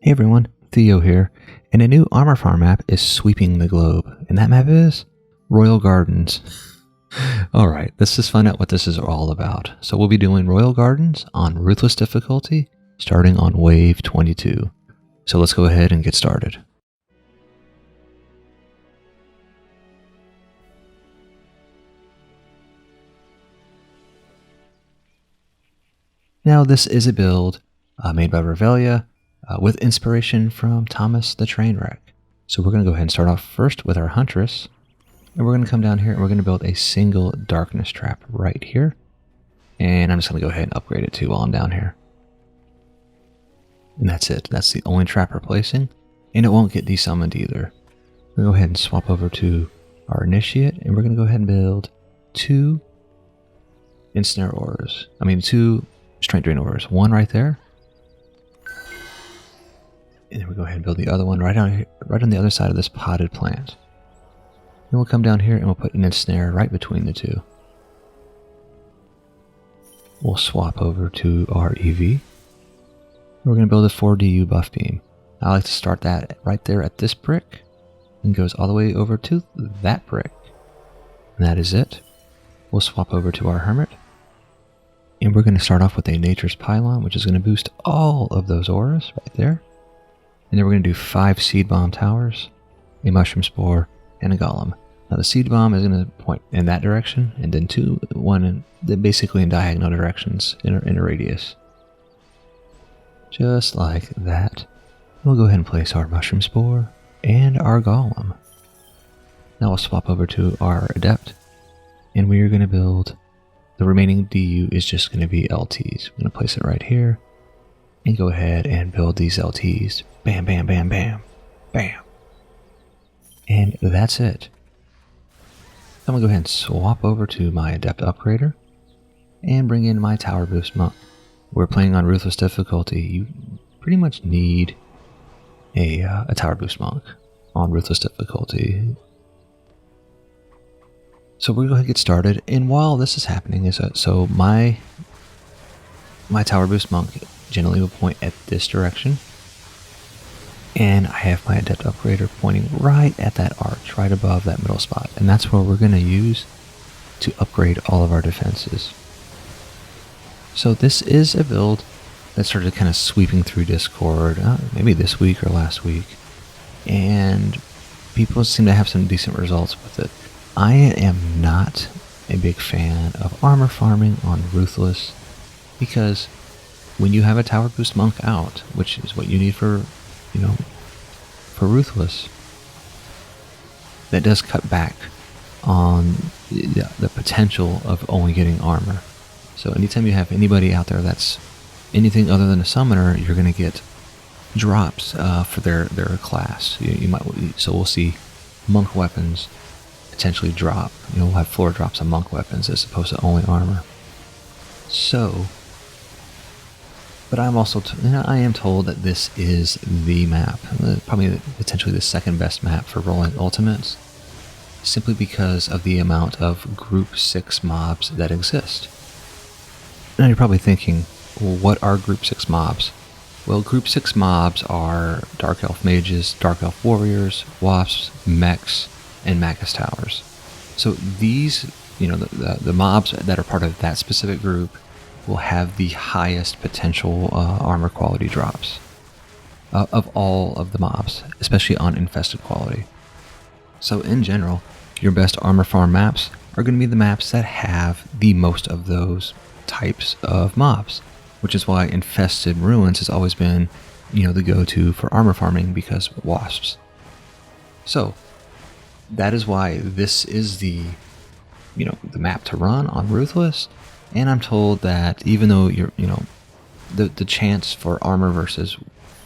Hey everyone, Theo here, and a new Armor Farm map is sweeping the globe, and that map is Royal Gardens. Alright, let's just find out what this is all about. So we'll be doing Royal Gardens on Ruthless difficulty, starting on Wave 22. So let's go ahead and get started. Now this is a build made by Revelia, with inspiration from Thomas the Trainwreck. So we're going to go ahead and start off first with our Huntress. And we're going to come down here and we're going to build a single darkness trap right here. And I'm just going to go ahead and upgrade it too while I'm down here. And that's it. That's the only trap we're placing. And it won't get desummoned either. We'll go ahead and swap over to our Initiate. And we're going to go ahead and build two Ensnare Auras. Two Strength Drain Auras. One right there. And then we'll go ahead and build the other one right on the other side of this potted plant. Then we'll come down here and we'll put an ensnare right between the two. We'll swap over to our EV. We're going to build a 4DU buff beam. I like to start that right there at this brick and goes all the way over to that brick. And that is it. We'll swap over to our Hermit. And we're going to start off with a Nature's Pylon, which is going to boost all of those auras right there. And then we're going to do 5 Seed Bomb Towers, a Mushroom Spore, and a Golem. Now the Seed Bomb is going to point in that direction, and then basically in diagonal directions in a radius. Just like that. We'll go ahead and place our Mushroom Spore and our Golem. Now we'll swap over to our Adept, and we are going to build the remaining DU is just going to be LTs. We're going to place it right here. And go ahead and build these LTs. Bam, bam, bam, bam, bam. And that's it. I'm going to go ahead and swap over to my Adept Upgrader and bring in my Tower Boost Monk. We're playing on Ruthless difficulty. You pretty much need a Tower Boost Monk on Ruthless difficulty. So we're going to get started. And while this is happening, my Tower Boost Monk generally will point at this direction, and I have my Adept Upgrader pointing right at that arch, right above that middle spot, and that's where we're going to use to upgrade all of our defenses. So this is a build that started kind of sweeping through Discord, maybe this week or last week, and people seem to have some decent results with it. I am not a big fan of armor farming on Ruthless, because when you have a Tower Boost Monk out, which is what you need for Ruthless, that does cut back on the potential of only getting armor. So anytime you have anybody out there that's anything other than a summoner, you're going to get drops for their class. So we'll see monk weapons potentially drop. We'll have floor drops on monk weapons as opposed to only armor. But I'm also, I am told that this is the map, probably potentially the second best map for rolling ultimates, simply because of the amount of Group 6 mobs that exist. Now you're probably thinking, well, what are Group 6 mobs? Well, Group 6 mobs are Dark Elf Mages, Dark Elf Warriors, Wasps, Mechs, and Magus Towers. So these, the mobs that are part of that specific group will have the highest potential armor quality drops of all of the mobs, especially on infested quality. So in general, your best armor farm maps are going to be the maps that have the most of those types of mobs, which is why Infested Ruins has always been, the go-to for armor farming, because wasps. So that is why this is the map to run on Ruthless. And I'm told that even though the chance for armor versus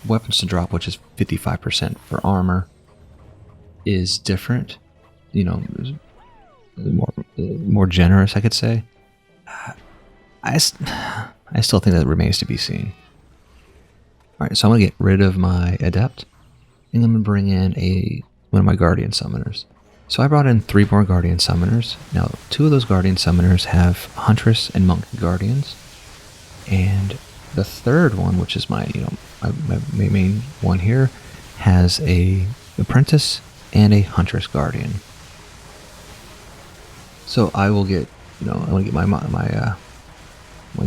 weapons to drop, which is 55% for armor, is different, more generous, I could say. I still think that remains to be seen. Alright, so I'm going to get rid of my Adept, and I'm going to bring in one of my Guardian Summoners. So I brought in 3 more Guardian Summoners. Now, 2 of those Guardian Summoners have Huntress and Monk Guardians, and The third one, which is my, my main one here, has a apprentice and a huntress guardian. So I will get, I want to get my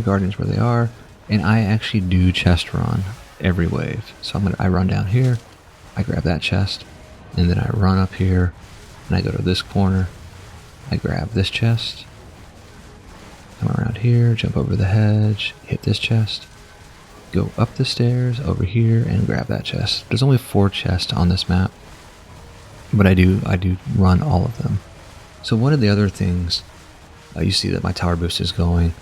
guardians where they are, and I actually do chest run every wave. So I run down here, I grab that chest, and then I run up here, and I go to this corner, I grab this chest, come around here, jump over the hedge, hit this chest, go up the stairs over here, and grab that chest. There's only 4 chests on this map, but I do run all of them. So one of the other things, you see that my tower boost is going,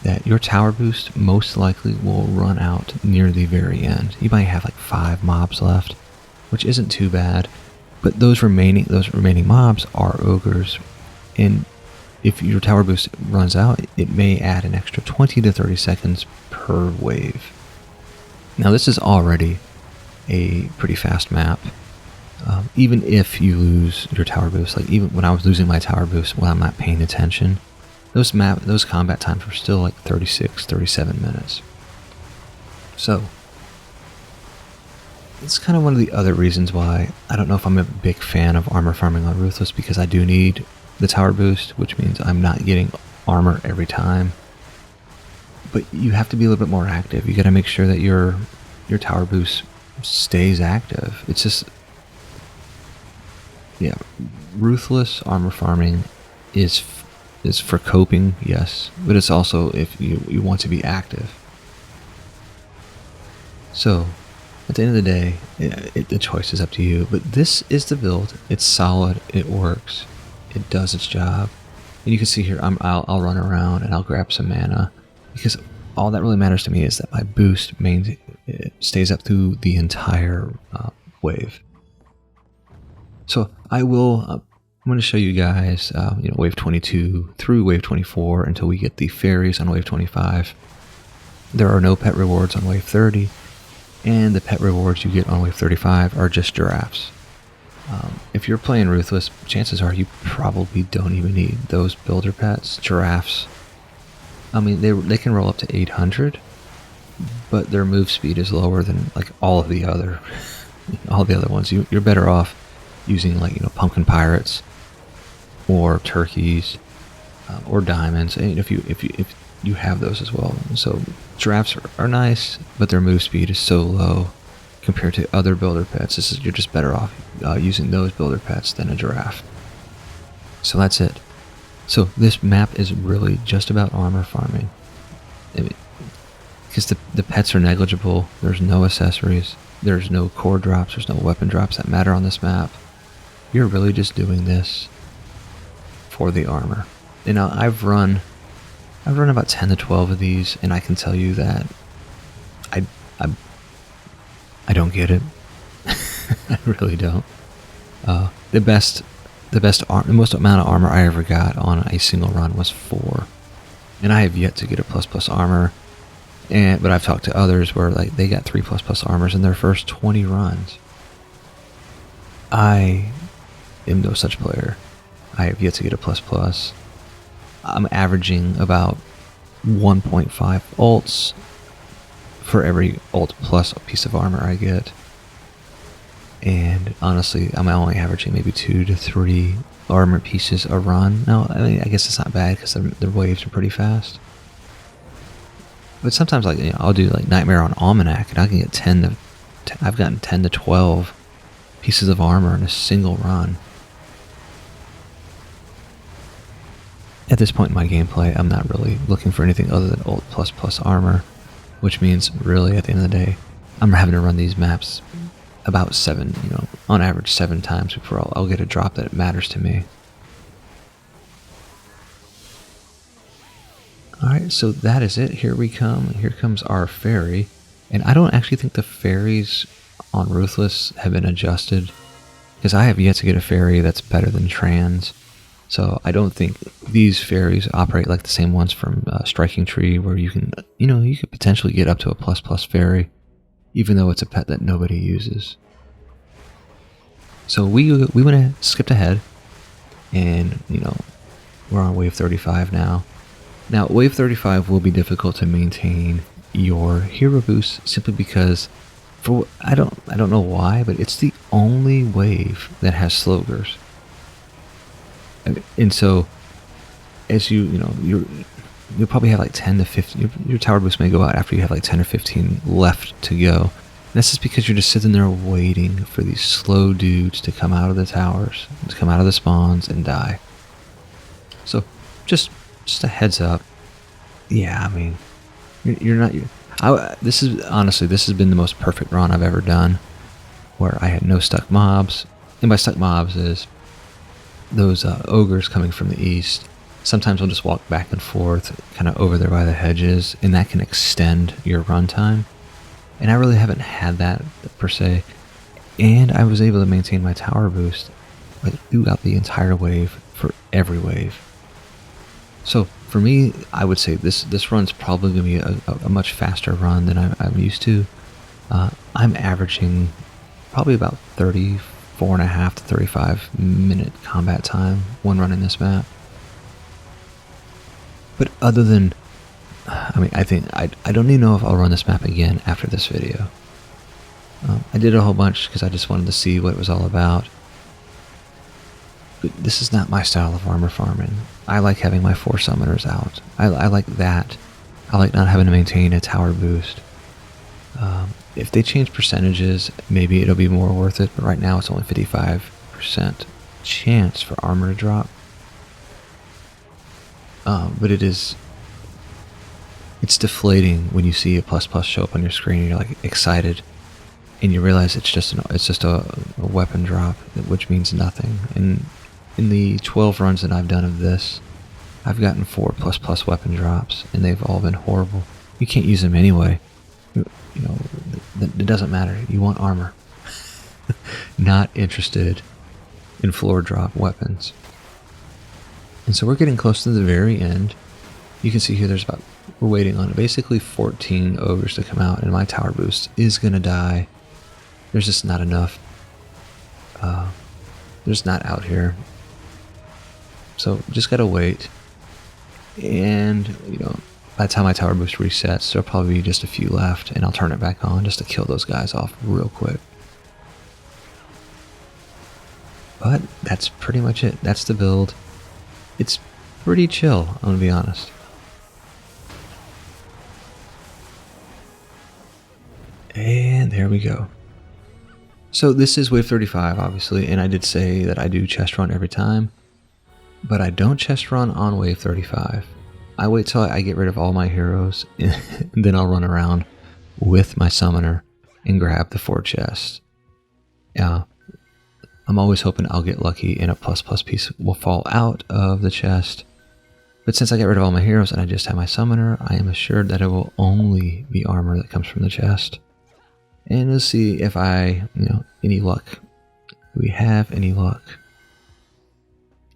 that your tower boost most likely will run out near the very end. You might have like 5 mobs left, which isn't too bad, but those remaining mobs are ogres, and if your tower boost runs out, it may add an extra 20 to 30 seconds per wave. Now this is already a pretty fast map, even if you lose your tower boost. Like even when I was losing my tower boost when I'm not paying attention, those combat times were still like 36, 37 minutes. So it's kind of one of the other reasons why I don't know if I'm a big fan of armor farming on Ruthless, because I do need the tower boost, which means I'm not getting armor every time. But you have to be a little bit more active. You got to make sure that your tower boost stays active. It's just, yeah, Ruthless armor farming is for coping, yes, but it's also if you want to be active. So at the end of the day, the choice is up to you. But this is the build. It's solid. It works. It does its job. And you can see here, I'll run around and I'll grab some mana, because all that really matters to me is that my boost stays up through the entire wave. So I'm going to show you guys, wave 22 through wave 24 until we get the fairies on wave 25. There are no pet rewards on wave 30, and the pet rewards you get on wave 35 are just giraffes. If you're playing Ruthless, chances are you probably don't even need those builder pets. Giraffes, I mean, they can roll up to 800, but their move speed is lower than like all the other ones. You're better off using like pumpkin pirates or turkeys or diamonds, and if you have those as well. So giraffes are nice, but their move speed is so low compared to other builder pets. You're just better off using those builder pets than a giraffe. So that's it. So this map is really just about armor farming. Because the pets are negligible, there's no accessories, there's no core drops, there's no weapon drops that matter on this map. You're really just doing this for the armor. I've run about 10 to 12 of these, and I can tell you that I don't get it. I really don't. The most amount of armor I ever got on a single run was 4, and I have yet to get a plus armor. But I've talked to others where like they got 3+ armors in their first 20 runs. I am no such player. I have yet to get a plus. I'm averaging about 1.5 ults for every ult plus a piece of armor I get. And honestly, I'm only averaging maybe 2 to 3 armor pieces a run. Now, I mean, I guess it's not bad because the waves are pretty fast. But sometimes, like, I'll do like Nightmare on Almanac, and I can get I've gotten 10 to 12 pieces of armor in a single run. At this point in my gameplay, I'm not really looking for anything other than ult plus armor, which means really at the end of the day, I'm having to run these maps about 7, on average 7 times before I'll get a drop that matters to me. Alright, so that is it. Here we come. Here comes our fairy. And I don't actually think the fairies on Ruthless have been adjusted, because I have yet to get a fairy that's better than trans. So I don't think these fairies operate like the same ones from Striking Tree, where you can, you could potentially get up to a plus fairy, even though it's a pet that nobody uses. So we went and skipped ahead, and we're on wave 35 now. Now wave 35 will be difficult to maintain your hero boost simply because I don't know why, but it's the only wave that has slogers. And so as you'll probably have like 10 to 15, your tower boost may go out after you have like 10 or 15 left to go. And that's just because you're just sitting there waiting for these slow dudes to come out of the towers, to come out of the spawns and die. So just a heads up. Yeah, I mean, you're not. This has been the most perfect run I've ever done, where I had no stuck mobs. And by stuck mobs is those ogres coming from the east. Sometimes I'll just walk back and forth, kind of over there by the hedges, and that can extend your runtime. And I really haven't had that per se. And I was able to maintain my tower boost like throughout the entire wave for every wave. So for me, I would say this run's probably going to be a much faster run than I'm used to. I'm averaging probably about 34.5 to 35 minute combat time when running this map. But other than, I mean, I think I don't even know if I'll run this map again after this video. I did a whole bunch because I just wanted to see what it was all about. But this is not my style of armor farming. I like having my 4 summoners out. I like that. I like not having to maintain a tower boost. If they change percentages, maybe it'll be more worth it. But right now it's only 55% chance for armor to drop. But it's deflating when you see a plus show up on your screen and you're like excited, and you realize it's just a weapon drop, which means nothing. And in the 12 runs that I've done of this, I've gotten 4 plus weapon drops, and they've all been horrible. You can't use them anyway. It doesn't matter. You want armor. Not interested in floor drop weapons. And so we're getting close to the very end. You can see here we're waiting on basically 14 ogres to come out, and my tower boost is going to die. There's just not enough. There's not out here. So just got to wait. And, by the time my tower boost resets, there'll probably be just a few left, and I'll turn it back on just to kill those guys off real quick. But that's pretty much it. That's the build. It's pretty chill, I'm going to be honest. And there we go. So this is wave 35, obviously, and I did say that I do chest run every time, but I don't chest run on wave 35. I wait till I get rid of all my heroes, and then I'll run around with my summoner and grab the 4 chests. I'm always hoping I'll get lucky and a plus piece will fall out of the chest. But since I get rid of all my heroes and I just have my summoner, I am assured that it will only be armor that comes from the chest. And we'll see if any luck. Do we have any luck?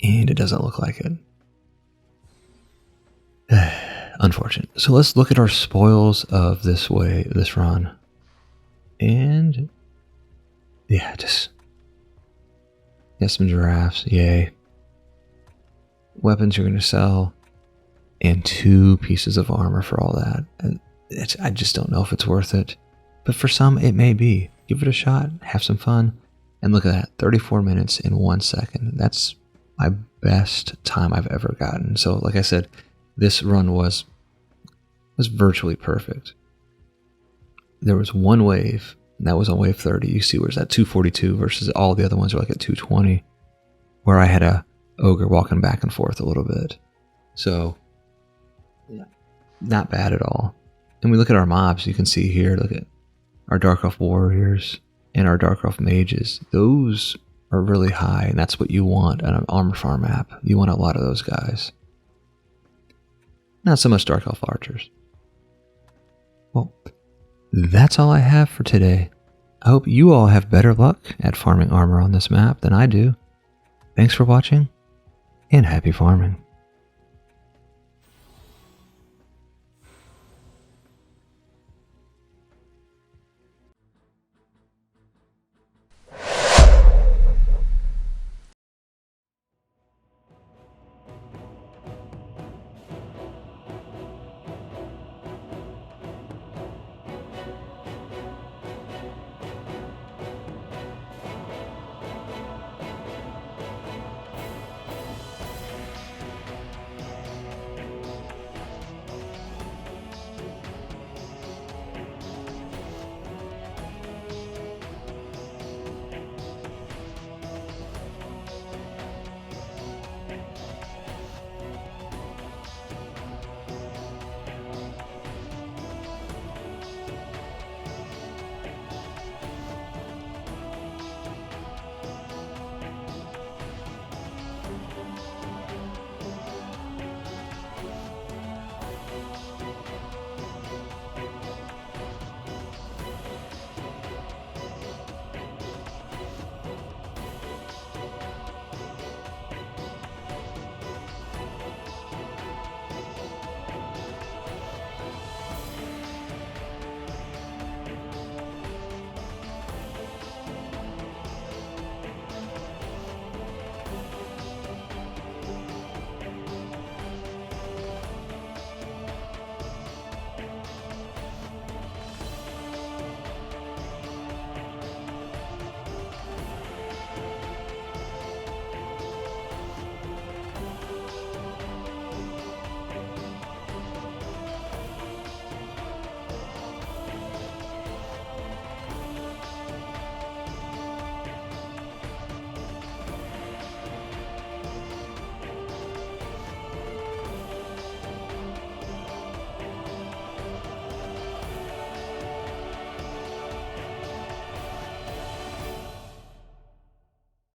And it doesn't look like it. Unfortunate. So let's look at our spoils of this run. And yeah, just get some giraffes, yay. Weapons you're going to sell, and 2 pieces of armor for all that. And I just don't know if it's worth it. But for some, it may be. Give it a shot, have some fun, and look at that, 34 minutes and 1 second. That's my best time I've ever gotten. So like I said, this run was virtually perfect. There was one wave, and that was on wave 30. You see where's that 242 versus all the other ones are like at 220, where I had a ogre walking back and forth a little bit. So yeah, not bad at all. And we look at our mobs, you can see here, look at our Dark Elf Warriors and our Dark Elf Mages. Those are really high, and that's what you want on an armor farm map. You want a lot of those guys. Not so much Dark Elf Archers. Well, that's all I have for today. I hope you all have better luck at farming armor on this map than I do. Thanks for watching, and happy farming.